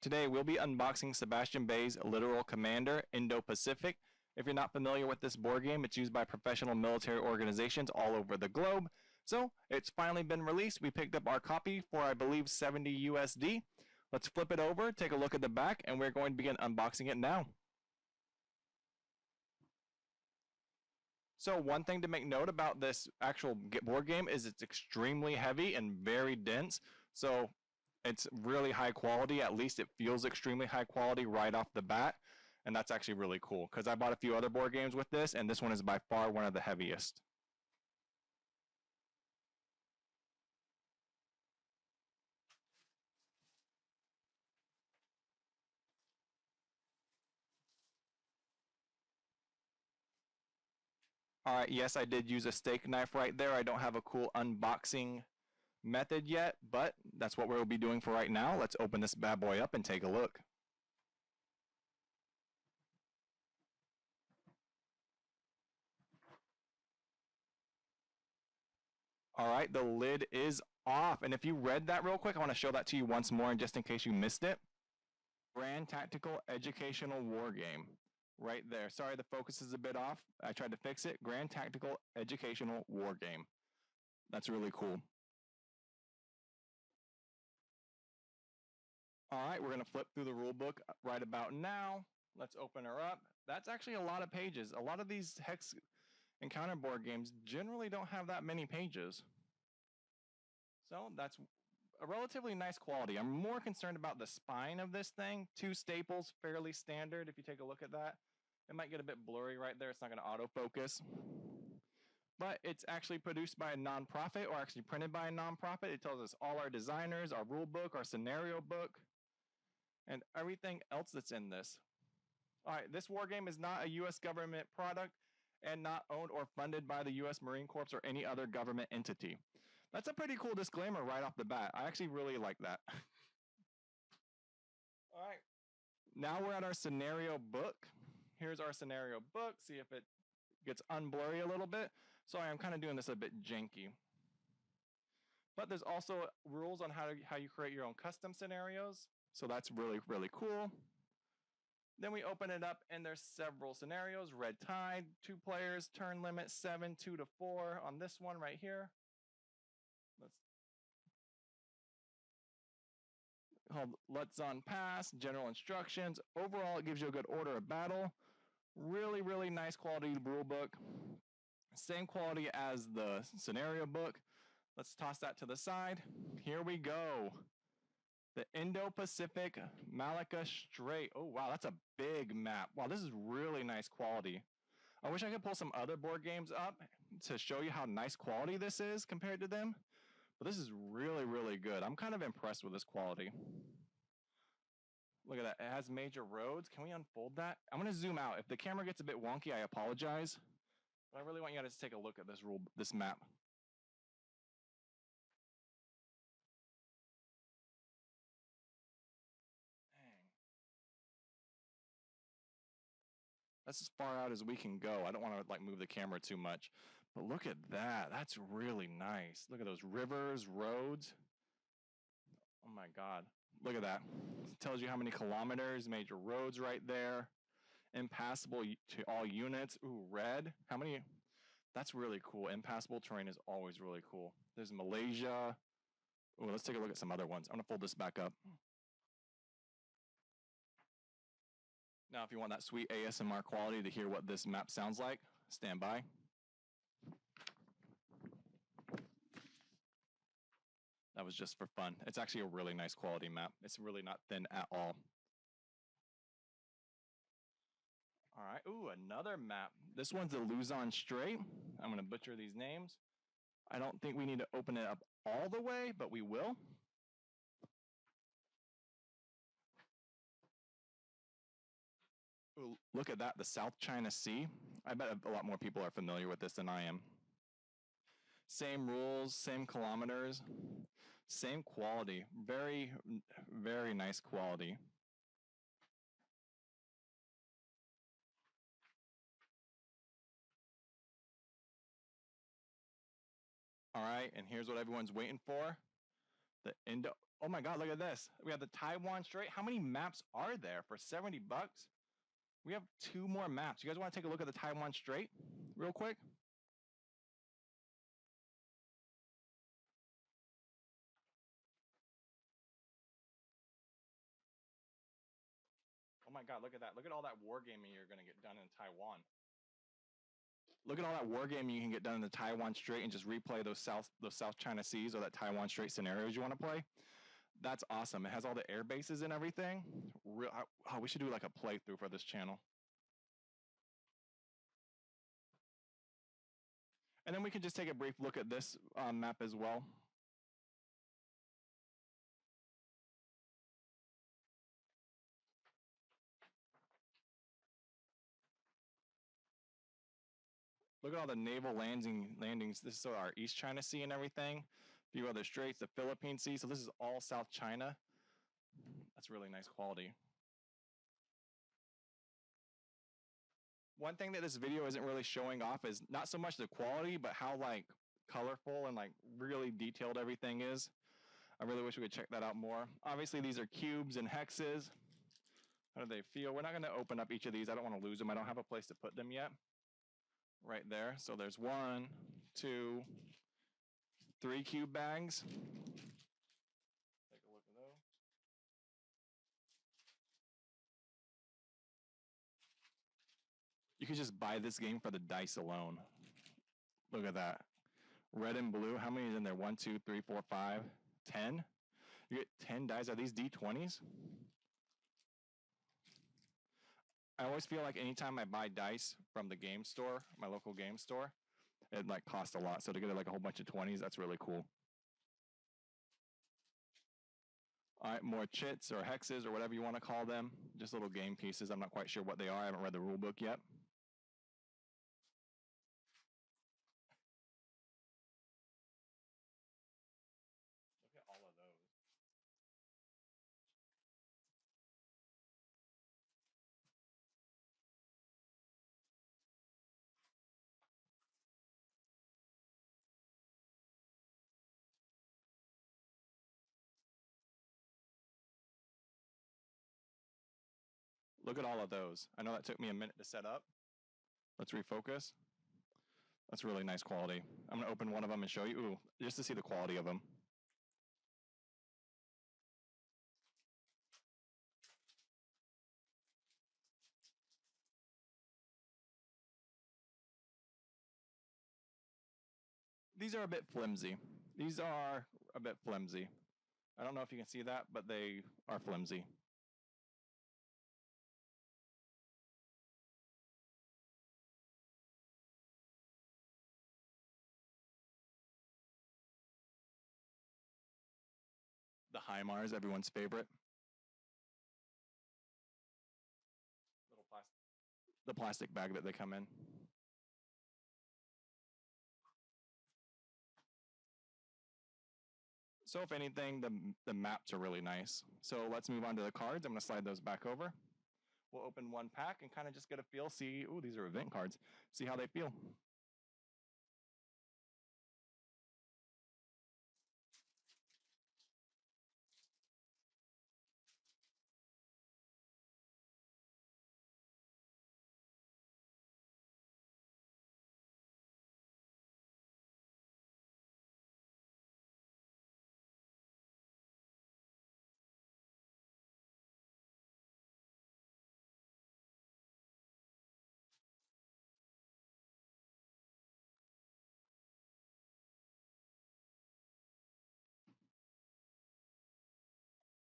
Today we'll be unboxing Sebastian Bay's Littoral Commander, Indo-Pacific. If you're not familiar with this board game, it's used by professional military organizations all over the globe. So it's finally been released. We picked up our copy for I believe 70 USD. Let's flip it over, take a look at the back, and we're going to begin unboxing it now. So one thing to make note about this actual board game is it's extremely heavy and very dense. So it's really high quality. At least it feels extremely high quality right off the bat. And that's actually really cool because I bought a few other board games with this, and this one is by far one of the heaviest. All right, yes, I did use a steak knife right there. I don't have a cool unboxing method yet, but that's what we'll be doing for right now. Let's open this bad boy up and take a look. All right, the lid is off. And if you read that real quick, I want to show that to you once more, and just in case you missed it. Grand Tactical Educational War Game. Right there. Sorry, the focus is a bit off. I tried to fix it. Grand Tactical Educational War Game. That's really cool. All right, we're going to flip through the rule book right about now. Let's open her up. That's actually a lot of pages. A lot of these hex encounter board games generally don't have that many pages. So that's a relatively nice quality. I'm more concerned about the spine of this thing. 2 staples, fairly standard if you take a look at that. It might get a bit blurry right there. It's not going to autofocus. But it's actually produced by a nonprofit, or actually printed by a nonprofit. It tells us all our designers, our rule book, our scenario book, and everything else that's in this. All right, this war game is not a U.S. government product and not owned or funded by the U.S. Marine Corps or any other government entity. That's a pretty cool disclaimer right off the bat. I actually really like that. All right, now we're at our scenario book. Here's our scenario book. See if it gets unblurry a little bit. Sorry, I'm kind of doing this a bit janky. But there's also rules on how you create your own custom scenarios. So that's really, really cool. Then we open it up, and there's several scenarios. Red Tide, 2 players, turn limit 7, 2 to 4 on this one right here. Let's on pass, general instructions. Overall, it gives you a good order of battle. Really, really nice quality rule book. Same quality as the scenario book. Let's toss that to the side. Here we go. The Indo-Pacific Malacca Strait. Oh, wow, that's a big map. Wow, this is really nice quality. I wish I could pull some other board games up to show you how nice quality this is compared to them. But this is really, really good. I'm kind of impressed with this quality. Look at that. It has major roads. Can we unfold that? I'm going to zoom out. If the camera gets a bit wonky, I apologize. But I really want you guys to take a look at this map. That's as far out as we can go. I don't want to move the camera too much. But look at that. That's really nice. Look at those rivers, roads. Oh my God. Look at that. It tells you how many kilometers, major roads right there. Impassable to all units. Ooh, red. How many? That's really cool. Impassable terrain is always really cool. There's Malaysia. Ooh, let's take a look at some other ones. I'm going to fold this back up. Now, if you want that sweet ASMR quality to hear what this map sounds like, stand by. That was just for fun. It's actually a really nice quality map. It's really not thin at all. All right, ooh, another map. This one's the Luzon Strait. I'm going to butcher these names. I don't think we need to open it up all the way, but we will. Ooh, look at that, the South China Sea. I bet a lot more people are familiar with this than I am. Same rules, same kilometers, same quality. Very, very nice quality. All right, and here's what everyone's waiting for. The Oh my God, look at this. We have the Taiwan Strait. How many maps are there for 70 bucks? We have 2 more maps. You guys want to take a look at the Taiwan Strait real quick? Oh my God, look at that. Look at all that wargaming you're going to get done in Taiwan. Look at all that wargaming you can get done in the Taiwan Strait and just replay those South China Seas or that Taiwan Strait scenarios you want to play. That's awesome. It has all the air bases and everything. We should do like a playthrough for this channel. And then we can just take a brief look at this map as well. Look at all the naval landings. This is our East China Sea and everything. A few other straits, the Philippine Sea. So this is all South China. That's really nice quality. One thing that this video isn't really showing off is not so much the quality, but how like colorful and like really detailed everything is. I really wish we could check that out more. Obviously, these are cubes and hexes. How do they feel? We're not going to open up each of these. I don't want to lose them. I don't have a place to put them yet. Right there. So there's 1, 2, 3 cube bags. Take a look at those. You could just buy this game for the dice alone. Look at that. Red and blue. How many is in there? 1, 2, 3, 4, 5, 10. You get 10 dice. Are these D20s? I always feel like anytime I buy dice from the game store, my local game store, it like costs a lot. So to get like a whole bunch of 20s, that's really cool. All right, more chits or hexes or whatever you want to call them. Just little game pieces. I'm not quite sure what they are. I haven't read the rule book yet. Look at all of those. Look at all of those. I know that took me a minute to set up. Let's refocus. That's really nice quality. I'm going to open one of them and show you, ooh, just to see the quality of them. These are a bit flimsy. These are a bit flimsy. I don't know if you can see that, but they are flimsy. The HIMARS, everyone's favorite. Little plastic. The plastic bag that they come in. So if anything, the maps are really nice. So let's move on to the cards. I'm going to slide those back over. We'll open one pack and kind of just get a feel, see, ooh, these are event cards, see how they feel.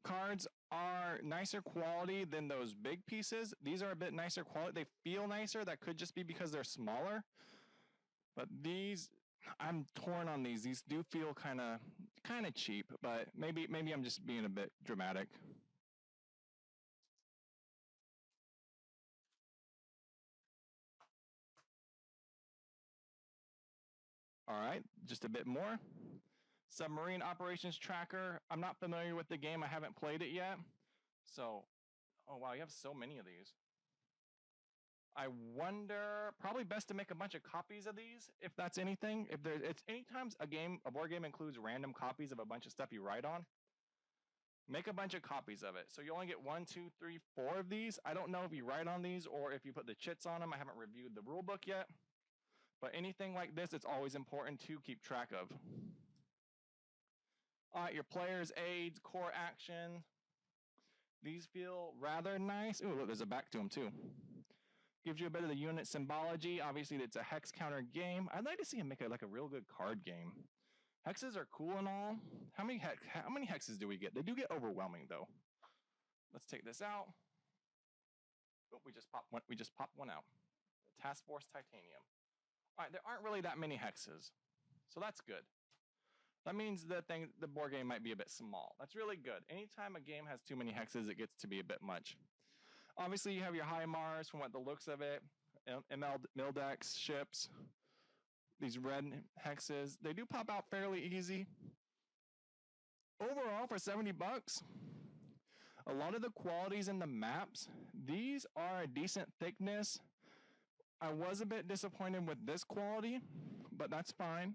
Cards are nicer quality than those big pieces. These are a bit nicer quality. They feel nicer. That could just be because they're smaller. But these, I'm torn on these. These do feel kind of cheap, but maybe I'm just being a bit dramatic. All right, just a bit more. Submarine Operations Tracker. I'm not familiar with the game. I haven't played it yet. So, oh wow, you have so many of these. I wonder, probably best to make a bunch of copies of these, if that's anything. If there's, it's anytime a board game includes random copies of a bunch of stuff you write on. Make a bunch of copies of it. So you only get 1, 2, 3, 4 of these. I don't know if you write on these or if you put the chits on them. I haven't reviewed the rule book yet. But anything like this, it's always important to keep track of. All right, your player's aids, core action. These feel rather nice. Ooh, look, there's a back to them too. Gives you a bit of the unit symbology. Obviously, it's a hex counter game. I'd like to see him make like a real good card game. Hexes are cool and all. How many hexes do we get? They do get overwhelming though. Let's take this out. Oh, we just popped one out. Task Force Titanium. All right, there aren't really that many hexes, so that's good. That means the board game might be a bit small. That's really good. Anytime a game has too many hexes, it gets to be a bit much. Obviously, you have your HIMARS from what the looks of it, Mildex ships, these red hexes. They do pop out fairly easy. Overall, for 70 bucks, a lot of the qualities in the maps, these are a decent thickness. I was a bit disappointed with this quality, but that's fine.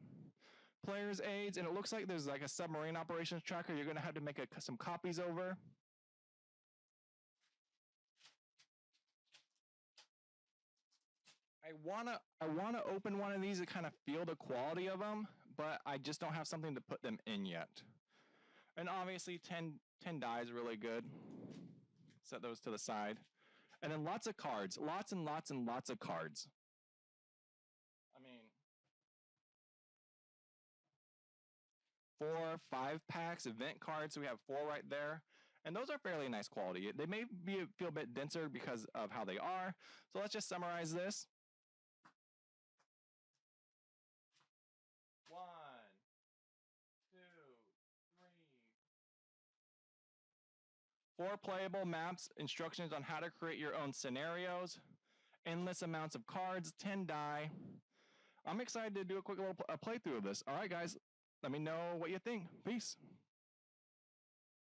Player's aids, and it looks like there's like a submarine operations tracker. You're going to have to make some copies over. I wanna open one of these to kind of feel the quality of them, but I just don't have something to put them in yet. And obviously 10 die is really good. Set those to the side. And then lots of cards. Lots and lots and lots of cards. I mean, 4, 5 packs, event cards. So we have 4 right there. And those are fairly nice quality. They may feel a bit denser because of how they are. So let's just summarize this. 1, 2, 3. 4 playable maps, instructions on how to create your own scenarios, endless amounts of cards, 10 die. I'm excited to do a quick little playthrough of this. All right, guys, let me know what you think. Peace.